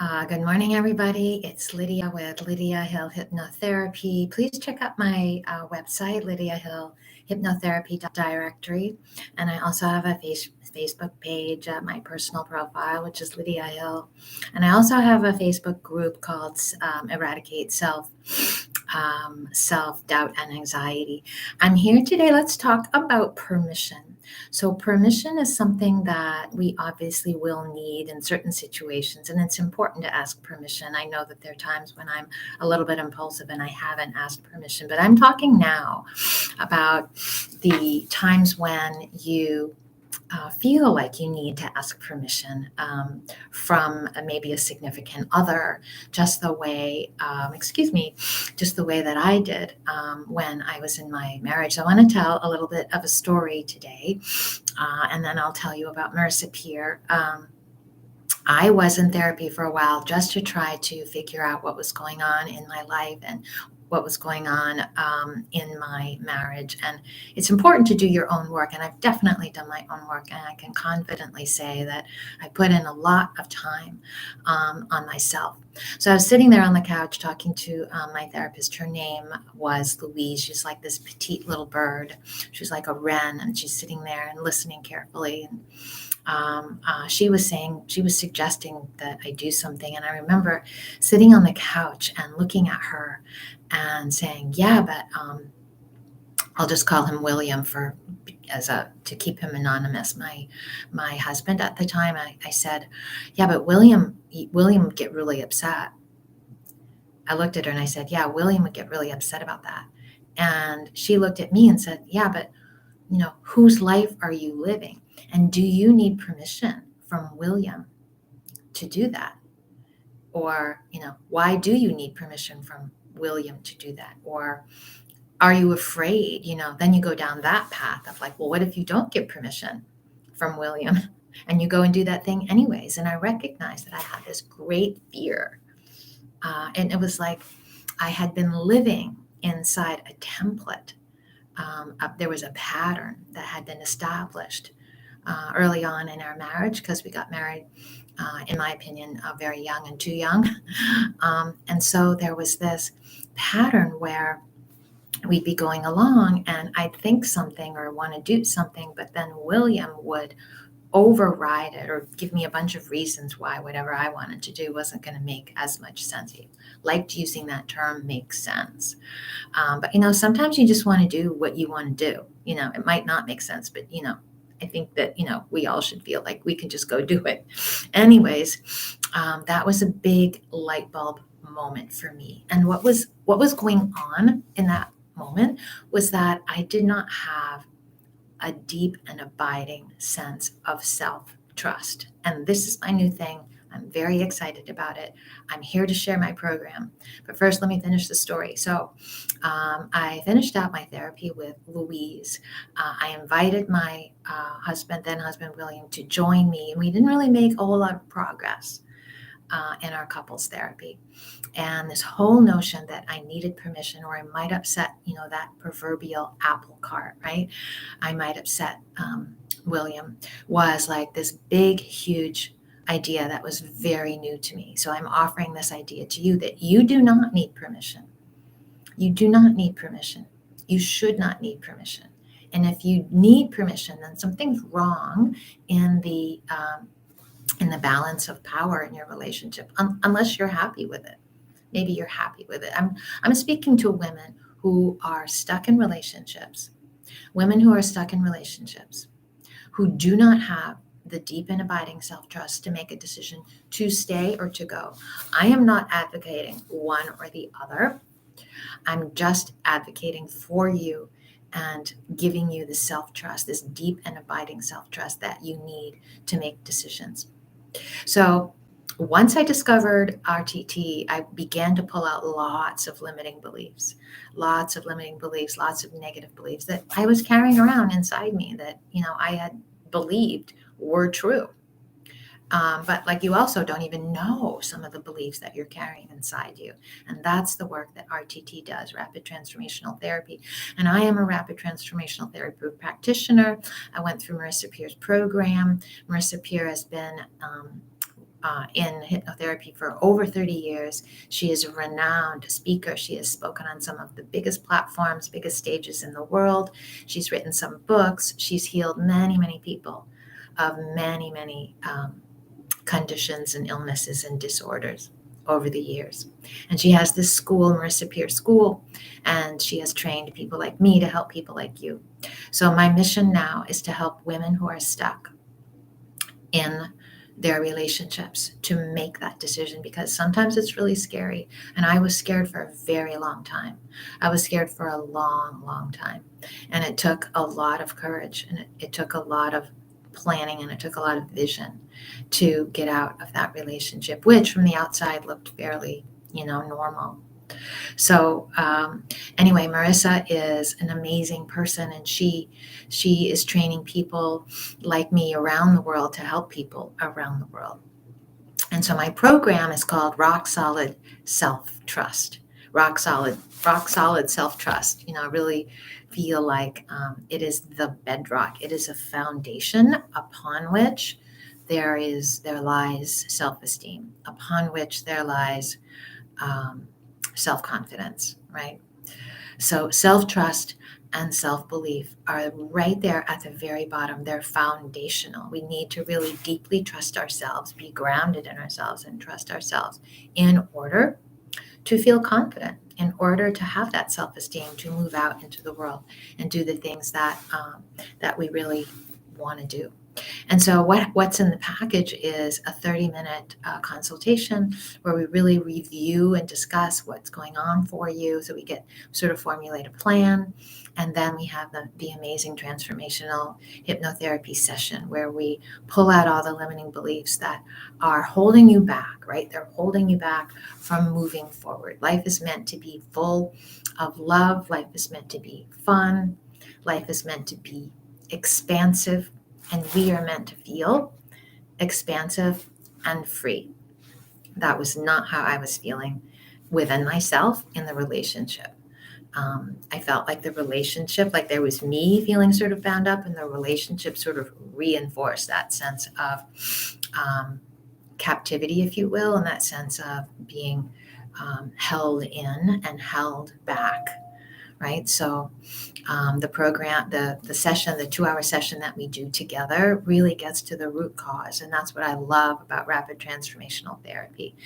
Good morning, everybody. It's Lydia with Lydia Hill Hypnotherapy. Please check out my website, Lydia Hill Hypnotherapy directory. And I also have a Facebook page, my personal profile, which is Lydia Hill. And I also have a Facebook group called Eradicate Self-Doubt and Anxiety. I'm here today. Let's talk about permission. So permission is something that we obviously will need in certain situations, and it's important to ask permission. I know that there are times when I'm a little bit impulsive and I haven't asked permission, but I'm talking now about the times when you feel like you need to ask permission from maybe a significant other, just the way, just the way that I did when I was in my marriage. So I want to tell a little bit of a story today, and then I'll tell you about Marisa Peer. I was in therapy for a while just to try to figure out what was going on in my life and what was going on in my marriage. And it's important to do your own work. And I've definitely done my own work. And I can confidently say that I put in a lot of time on myself. So I was sitting there on the couch talking to my therapist. Her name was Louise. She's like this petite little bird. She's like a wren, and she's sitting there and listening carefully. And she was suggesting that I do something. And I remember sitting on the couch and looking at her and saying, yeah, but I'll just call him William to keep him anonymous. My husband at the time, I said, yeah, but William would get really upset. I looked at her and I said, yeah, William would get really upset about that. And she looked at me and said, yeah, but whose life are you living? And do you need permission from William to do that? Or, why do you need permission from William to do that? Or are you afraid? Then you go down that path of like, well, what if you don't get permission from William and you go and do that thing anyways? And I recognized that I had this great fear. And it was like I had been living inside a template. There was a pattern that had been established early on in our marriage, because we got married, in my opinion, very young and too young. And so there was this pattern where we'd be going along and I'd think something or want to do something, but then William would override it or give me a bunch of reasons why whatever I wanted to do wasn't going to make as much sense. He liked using that term, make sense. But sometimes you just want to do what you want to do. It might not make sense, but I think that, we all should feel like we can just go do it. Anyways, that was a big light bulb moment for me. And what was going on in that moment was that I did not have a deep and abiding sense of self-trust. And this is my new thing. I'm very excited about it. I'm here to share my program. But first, let me finish the story. So I finished out my therapy with Louise. I invited my then husband William, to join me. And we didn't really make a whole lot of progress in our couples therapy. And this whole notion that I needed permission, or I might upset, that proverbial apple cart, right? I might upset William, was like this big, huge idea that was very new to me. So I'm offering this idea to you that you do not need permission. You do not need permission. You should not need permission. And if you need permission, then something's wrong in the balance of power in your relationship, unless you're happy with it. Maybe you're happy with it. I'm speaking to women who are stuck in relationships, who do not have the deep and abiding self-trust to make a decision to stay or to go. I am not advocating one or the other. I'm just advocating for you and giving you the self-trust, this deep and abiding self-trust that you need to make decisions. So once I discovered RTT, I began to pull out lots of limiting beliefs, lots of negative beliefs that I was carrying around inside me that, I had believed were true. But like, you also don't even know some of the beliefs that you're carrying inside you. And that's the work that RTT does, Rapid Transformational Therapy. And I am a Rapid Transformational Therapy practitioner. I went through Marisa Peer's program. Marisa Peer has been in hypnotherapy for over 30 years. She is a renowned speaker. She has spoken on some of the biggest platforms, biggest stages in the world. She's written some books. She's healed many, many people of many, many conditions and illnesses and disorders over the years. And she has this school, Marisa Peer School, and she has trained people like me to help people like you. So my mission now is to help women who are stuck in their relationships to make that decision, because sometimes it's really scary. And I was scared for a very long time. I was scared for a long, long time. And it took a lot of courage, and it took a lot of planning, and it took a lot of vision to get out of that relationship, which from the outside looked fairly, normal. So anyway, Marisa is an amazing person, and she is training people like me around the world to help people around the world. And so my program is called Rock Solid Self-Trust. Rock solid self-trust. I really feel like it is the bedrock. It is a foundation upon which there lies self-esteem, upon which there lies self-confidence, right? So self-trust and self-belief are right there at the very bottom. They're foundational. We need to really deeply trust ourselves, be grounded in ourselves, and trust ourselves in order to feel confident, in order to have that self-esteem, to move out into the world and do the things that we really want to do. And so what's in the package is a 30-minute consultation where we really review and discuss what's going on for you, so we get sort of formulate a plan. And then we have the amazing transformational hypnotherapy session where we pull out all the limiting beliefs that are holding you back, right? They're holding you back from moving forward. Life is meant to be full of love. Life is meant to be fun. Life is meant to be expansive. And we are meant to feel expansive and free. That was not how I was feeling within myself in the relationship. I felt like the relationship, like there was me feeling sort of bound up, and the relationship sort of reinforced that sense of captivity, if you will, and that sense of being held in and held back. Right. So the program, the session, the 2-hour session that we do together really gets to the root cause. And that's what I love about rapid transformational therapy.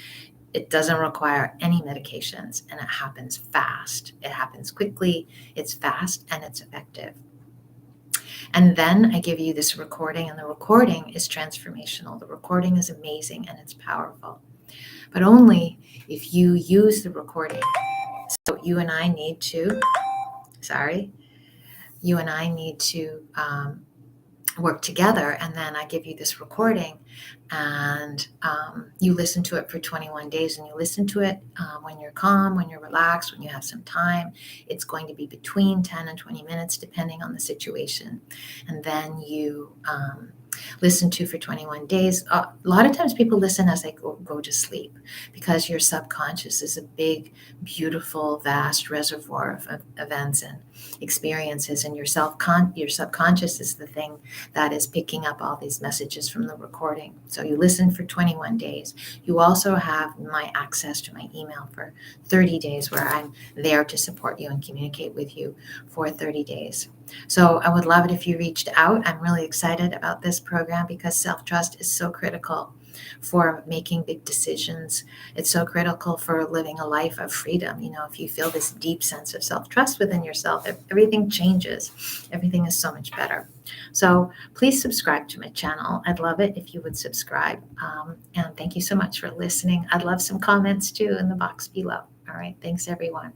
It doesn't require any medications, and it happens fast. It happens quickly. It's fast and it's effective. And then I give you this recording, and the recording is transformational. The recording is amazing and it's powerful, but only if you use the recording. So you and I need to work together, and then I give you this recording, and you listen to it for 21 days, and you listen to it when you're calm, when you're relaxed, when you have some time. It's going to be between 10 and 20 minutes depending on the situation, and then you listen to for 21 days. A lot of times people listen as they go to sleep, because your subconscious is a big, beautiful, vast reservoir of events and experiences, and your subconscious is the thing that is picking up all these messages from the recording. So you listen for 21 days. You also have my access to my email for 30 days, where I'm there to support you and communicate with you for 30 days. So I would love it if you reached out. I'm really excited about this program because self-trust is so critical for making big decisions. It's so critical for living a life of freedom. If you feel this deep sense of self-trust within yourself, everything changes. Everything is so much better. So please subscribe to my channel. I'd love it if you would subscribe. And thank you so much for listening. I'd love some comments too in the box below. All right. Thanks, everyone.